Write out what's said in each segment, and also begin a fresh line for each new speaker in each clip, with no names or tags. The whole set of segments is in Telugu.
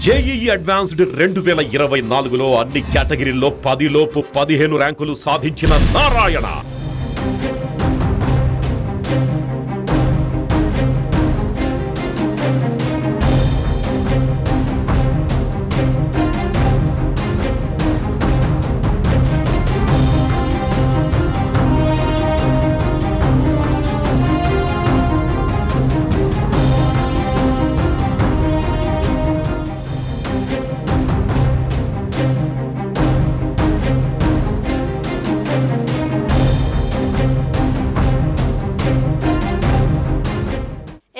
జేఈఈ అడ్వాన్స్డ్ 2024లో అన్ని కేటగిరీల్లో 10లోపు 15 ర్యాంకులు సాధించిన నారాయణ.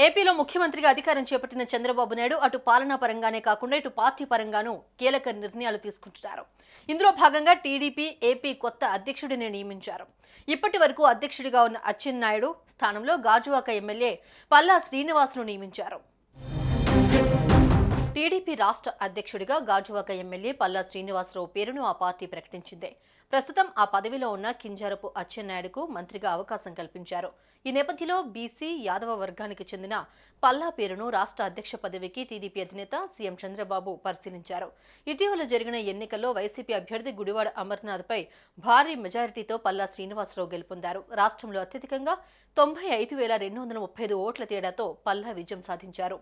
ఏపీలో ముఖ్యమంత్రిగా అధికారం చేపట్టిన చంద్రబాబు నాయుడు అటు పాలనా పరంగానే కాకుండా ఇటు పార్టీ పరంగానూ కీలక నిర్ణయాలు తీసుకుంటున్నారు. ఇందులో భాగంగా టీడీపీ ఏపీ కొత్త అధ్యక్షుడిని నియమించారు. ఇప్పటి వరకు అధ్యక్షుడిగా ఉన్న అచ్చెన్నాయుడు స్థానంలో గాజువాక ఎమ్మెల్యే పల్లా శ్రీనివాస్ను నియమించారు. టీడీపీ రాష్ట్ర అధ్యక్షుడిగా గాజువాక ఎమ్మెల్యే పల్లా శ్రీనివాసరావు పేరును ఆ పార్టీ ప్రకటించింది. ప్రస్తుతం ఆ పదవిలో ఉన్న కింజారపు అచ్చెన్నాయుడుకు మంత్రిగా అవకాశం కల్పించారు. ఈ నేపథ్యంలో బీసీ యాదవ వర్గానికి చెందిన పల్లా పేరును రాష్ట్ర అధ్యక్ష పదవికి టీడీపీ అధినేత సీఎం చంద్రబాబు పరిశీలించారు. ఇటీవల జరిగిన ఎన్నికల్లో వైసీపీ అభ్యర్థి గుడివాడ అమర్నాథ్పై భారీ మెజారిటీతో పల్లా శ్రీనివాసరావు గెలుపొందారు. రాష్ట్రంలో అత్యధికంగా 95,235 ఓట్ల తేడాతో పల్లా విజయం సాధించారు.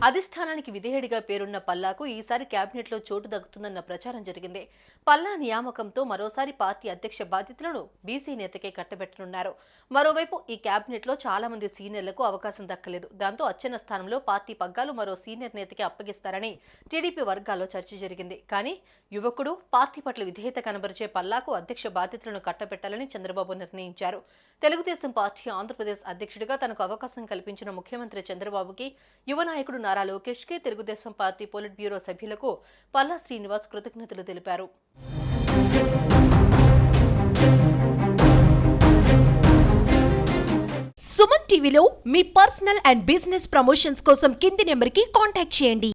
అధిష్టానానికి విధేయుడిగా పేరున్న పల్లాకు ఈసారి కేబినెట్లో చోటు దక్కుతుందన్న ప్రచారం జరిగింది. పల్లా నియామకంతో మరోసారి పార్టీ అధ్యక్ష బాధ్యతలను బీసీ నేతకే కట్టబెట్టనున్నారు. మరోవైపు ఈ కేబినెట్లో చాలా మంది సీనియర్లకు అవకాశం దక్కలేదు. దాంతో అచ్చెన్న స్థానంలో పార్టీ పగ్గాలు మరో సీనియర్ నేతకి అప్పగిస్తారని టీడీపీ వర్గాల్లో చర్చ జరిగింది. కానీ యువకుడు పార్టీ పట్ల విధేయత కనబరిచే పల్లాకు అధ్యక్ష బాధ్యతలను కట్టబెట్టాలని చంద్రబాబు నిర్ణయించారు. తెలుగుదేశం పార్టీ ఆంధ్రప్రదేశ్ అధ్యక్షుడిగా తనకు అవకాశం కల్పించిన ముఖ్యమంత్రి చంద్రబాబుకి, యువ నాయకుడు నారా లోకేష్ కి, తెలుగుదేశం పార్టీ పొలిట్ బ్యూరో సభ్యులకు పల్లా శ్రీనివాస్ కృతజ్ఞతలు తెలిపారు.
సుమన్ టీవీలో మీ పర్సనల్ అండ్ బిజినెస్ ప్రమోషన్స్ కోసం కింది నెంబర్కి కాంటాక్ట్ చేయండి.